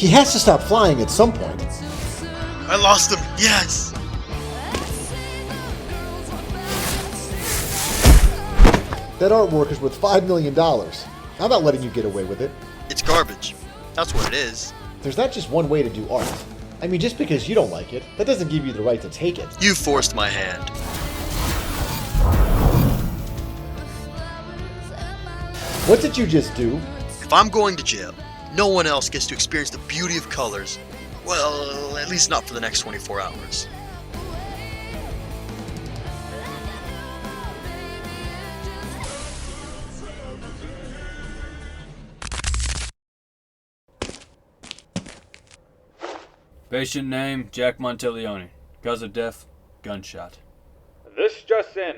He has to stop flying at some point. I lost him, yes! That artwork is worth $5 million. I'm not letting you get away with it. It's garbage. That's what it is. There's not just one way to do art. I mean, just because you don't like it, that doesn't give you the right to take it. You forced my hand. What did you just do? If I'm going to jail, no one else gets to experience the beauty of colors. Well, at least not for the next 24 hours. Patient name, Jack Monteleone. Cause of death, gunshot. This just in.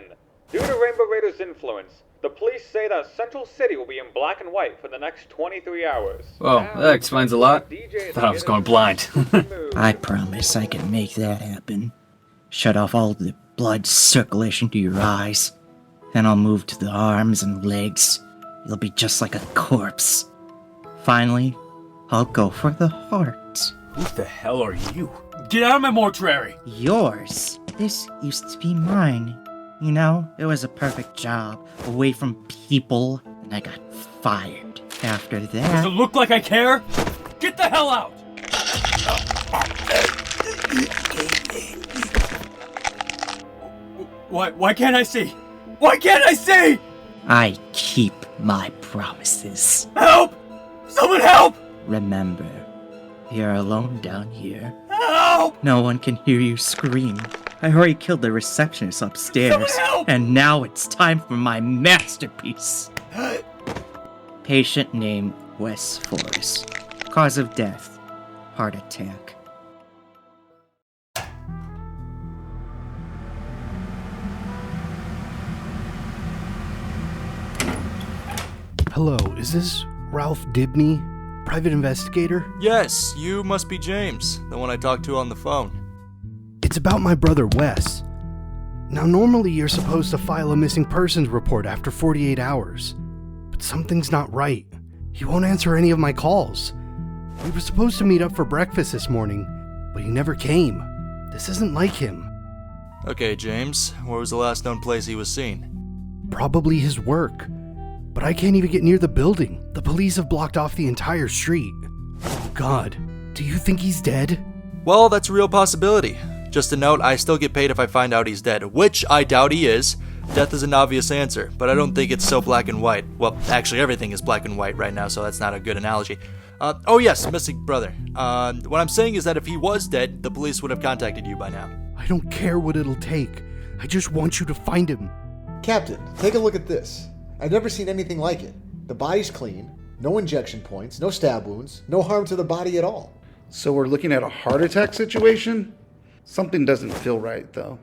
Due to Rainbow Raiders' influence, the police say that Central City will be in black and white for the next 23 hours. Well, that explains a lot. Thought I was going blind. I promise I can make that happen. Shut off all the blood circulation to your eyes. Then I'll move to the arms and legs. You'll be just like a corpse. Finally, I'll go for the heart. Who the hell are you? Get out of my mortuary! Yours. This used to be mine. You know, it was a perfect job, away from people, and I got fired. After Does it that... look like I care? Get the hell out! Why can't I see? Why can't I see? I keep my promises. Help! Someone help! Remember, you're alone down here. Help! No one can hear you scream. I already killed the receptionist upstairs, Someone help! and now it's time for my masterpiece. Patient name Wes Forrest. Cause of death, heart attack. Hello, is this Ralph Dibny, private investigator? Yes, you must be James, the one I talked to on the phone. It's about my brother Wes. Now, normally you're supposed to file a missing persons report after 48 hours, but something's not right. He won't answer any of my calls. We were supposed to meet up for breakfast this morning, but he never came. This isn't like him. Okay, James, where was the last known place he was seen? Probably his work. But I can't even get near the building. The police have blocked off the entire street. Oh God, do you think he's dead? Well, that's a real possibility. Just a note, I still get paid if I find out he's dead, which I doubt he is. Death is an obvious answer, but I don't think it's so black and white. Well, actually everything is black and white right now, so that's not a good analogy. Oh yes, missing brother. What I'm saying is that if he was dead, the police would have contacted you by now. I don't care what it'll take. I just want you to find him. Captain, take a look at this. I've never seen anything like it. The body's clean, no injection points, no stab wounds, no harm to the body at all. So we're looking at a heart attack situation? Something doesn't feel right, though.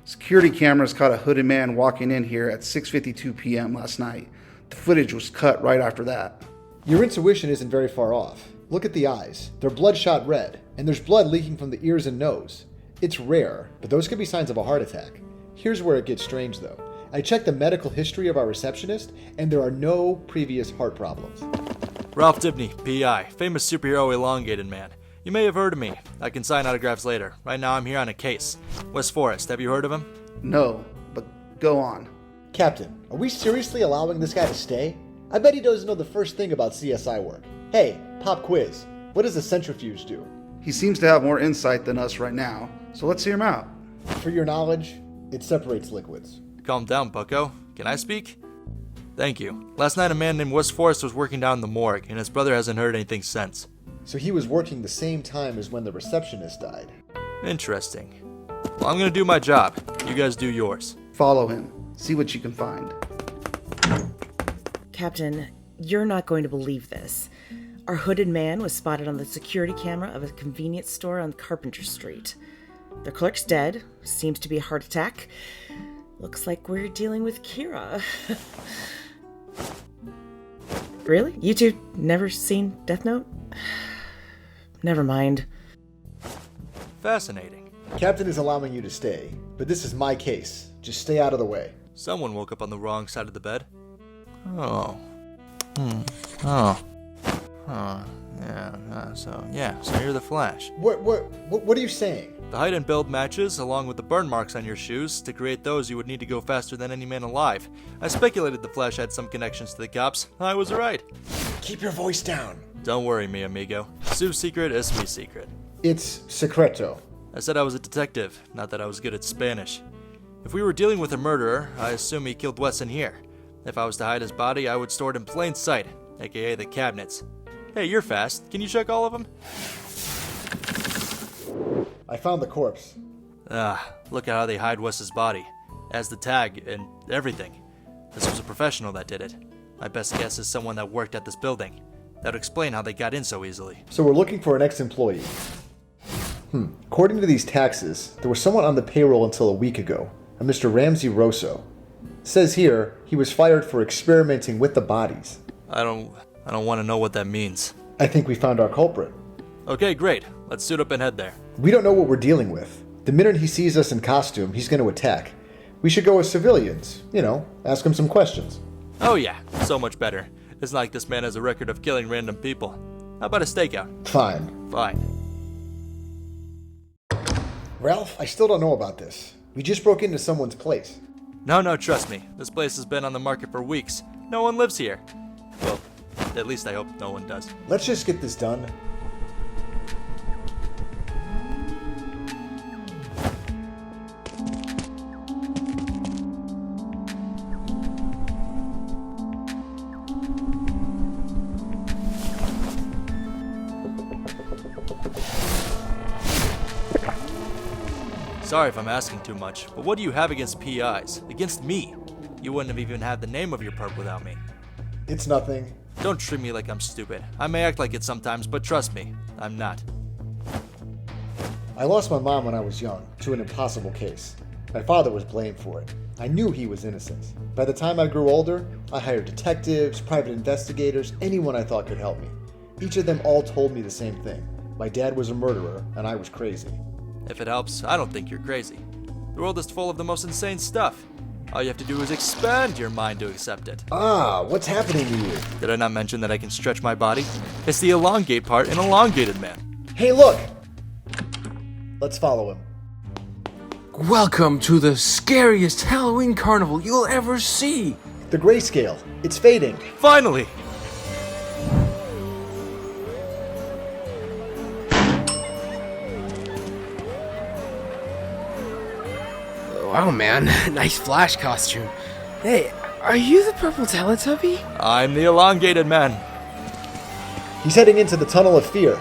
Security cameras caught a hooded man walking in here at 6:52 p.m. last night. The footage was cut right after that. Your intuition isn't very far off. Look at the eyes. They're bloodshot red, and there's blood leaking from the ears and nose. It's rare, but those could be signs of a heart attack. Here's where it gets strange, though. I checked the medical history of our receptionist, and there are no previous heart problems. Ralph Dibny, PI, famous superhero Elongated Man. You may have heard of me. I can sign autographs later. Right now I'm here on a case. Wes Forrest, have you heard of him? No, but go on. Captain, are we seriously allowing this guy to stay? I bet he doesn't know the first thing about CSI work. Hey, pop quiz. What does a centrifuge do? He seems to have more insight than us right now, so let's hear him out. For your knowledge, it separates liquids. Calm down, bucko. Can I speak? Thank you. Last night a man named Wes Forrest was working down in the morgue, and his brother hasn't heard anything since. So he was working the same time as when the receptionist died. Interesting. Well, I'm gonna do my job. You guys do yours. Follow him. See what you can find. Captain, you're not going to believe this. Our hooded man was spotted on the security camera of a convenience store on Carpenter Street. The clerk's dead. Seems to be a heart attack. Looks like we're dealing with Kira. Really? You two never seen Death Note? Never mind. Fascinating. Captain is allowing you to stay, but this is my case. Just stay out of the way. Someone woke up on the wrong side of the bed. Oh. So you're the Flash. What are you saying? The height and build matches, along with the burn marks on your shoes. To create those, you would need to go faster than any man alive. I speculated the Flash had some connections to the cops. I was right. Keep your voice down. Don't worry, mi amigo. Su secret es mi secret. It's secreto. I said I was a detective, not that I was good at Spanish. If we were dealing with a murderer, I assume he killed Wes in here. If I was to hide his body, I would store it in plain sight, aka the cabinets. Hey, you're fast. Can you check all of them? I found the corpse. Look at how they hide Wes's body. As the tag and everything. This was a professional that did it. My best guess is someone that worked at this building. That would explain how they got in so easily. So we're looking for an ex-employee. According to these taxes, there was someone on the payroll until a week ago, a Mr. Ramsey Rosso. It says here he was fired for experimenting with the bodies. I don't want to know what that means. I think we found our culprit. Okay, great. Let's suit up and head there. We don't know what we're dealing with. The minute he sees us in costume, he's going to attack. We should go as civilians. Ask him some questions. Oh yeah, so much better. It's not like this man has a record of killing random people. How about a stakeout? Fine. Ralph, I still don't know about this. We just broke into someone's place. No, trust me. This place has been on the market for weeks. No one lives here. Well, at least I hope no one does. Let's just get this done. Sorry if I'm asking too much, but what do you have against PIs? Against me? You wouldn't have even had the name of your perp without me. It's nothing. Don't treat me like I'm stupid. I may act like it sometimes, but trust me, I'm not. I lost my mom when I was young, to an impossible case. My father was blamed for it. I knew he was innocent. By the time I grew older, I hired detectives, private investigators, anyone I thought could help me. Each of them all told me the same thing. My dad was a murderer, and I was crazy. If it helps, I don't think you're crazy. The world is full of the most insane stuff. All you have to do is expand your mind to accept it. What's happening to you? Did I not mention that I can stretch my body? It's the elongate part in Elongated Man. Hey, look! Let's follow him. Welcome to the scariest Halloween carnival you'll ever see! The grayscale. It's fading. Finally! Wow, man, nice Flash costume. Hey, are you the purple Teletubby? I'm the Elongated Man. He's heading into the Tunnel of Fear.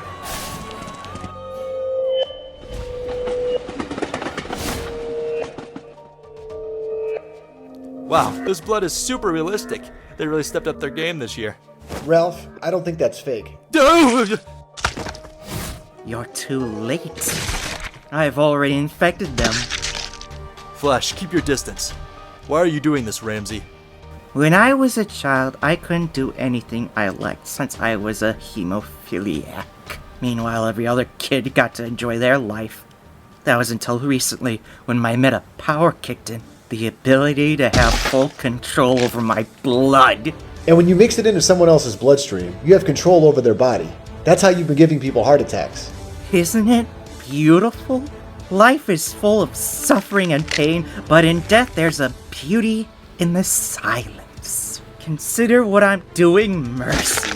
Wow, this blood is super realistic. They really stepped up their game this year. Ralph, I don't think that's fake. You're too late. I've already infected them. Flash, keep your distance. Why are you doing this, Ramsey? When I was a child, I couldn't do anything I liked since I was a hemophiliac. Meanwhile, every other kid got to enjoy their life. That was until recently, when my meta power kicked in. The ability to have full control over my blood. And when you mix it into someone else's bloodstream, you have control over their body. That's how you've been giving people heart attacks. Isn't it beautiful? Life is full of suffering and pain, but in death there's a beauty in the silence. Consider what I'm doing, Mercy.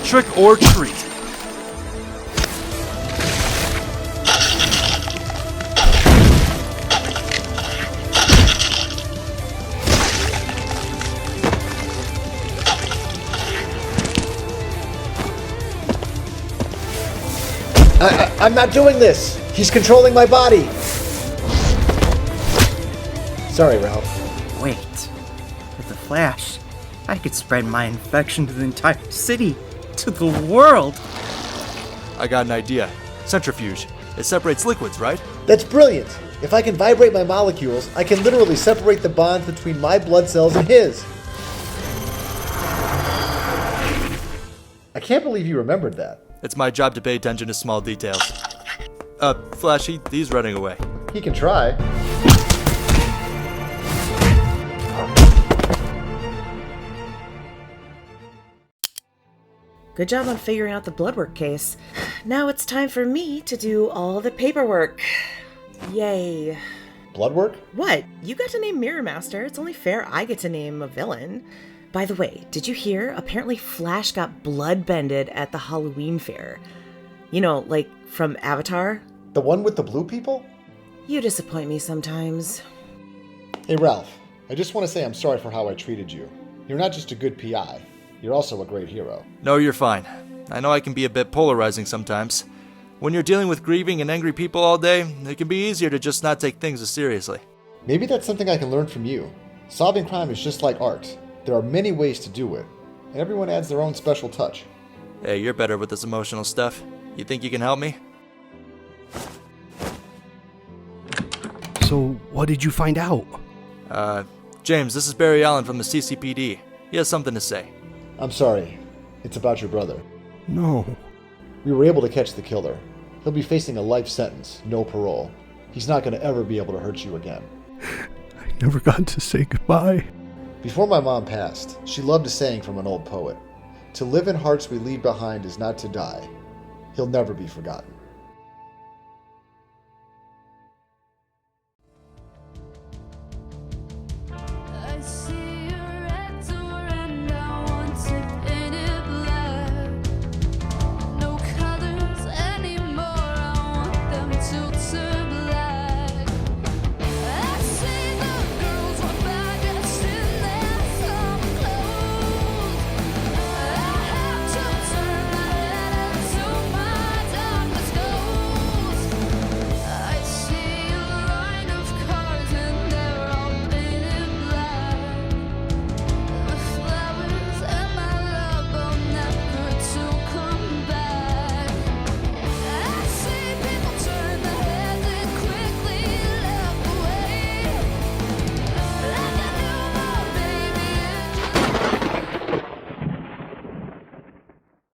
Trick or treat. I'm not doing this! He's controlling my body! Sorry, Ralph. Wait. With the Flash, I could spread my infection to the entire city, to the world. I got an idea. Centrifuge. It separates liquids, right? That's brilliant! If I can vibrate my molecules, I can literally separate the bond between my blood cells and his. I can't believe you remembered that. It's my job to pay attention to small details. Flash, he's running away. He can try. Good job on figuring out the bloodwork case. Now it's time for me to do all the paperwork. Yay. Bloodwork? What? You got to name Mirror Master. It's only fair I get to name a villain. By the way, did you hear? Apparently Flash got bloodbended at the Halloween fair. You know, like from Avatar. The one with the blue people? You disappoint me sometimes. Hey Ralph, I just want to say I'm sorry for how I treated you. You're not just a good PI, you're also a great hero. No, you're fine. I know I can be a bit polarizing sometimes. When you're dealing with grieving and angry people all day, it can be easier to just not take things as seriously. Maybe that's something I can learn from you. Solving crime is just like art. There are many ways to do it, and everyone adds their own special touch. Hey, you're better with this emotional stuff. You think you can help me? So, what did you find out? James, this is Barry Allen from the CCPD. He has something to say. I'm sorry. It's about your brother. No. We were able to catch the killer. He'll be facing a life sentence, no parole. He's not going to ever be able to hurt you again. I never got to say goodbye. Before my mom passed, she loved a saying from an old poet. To live in hearts we leave behind is not to die. He'll never be forgotten.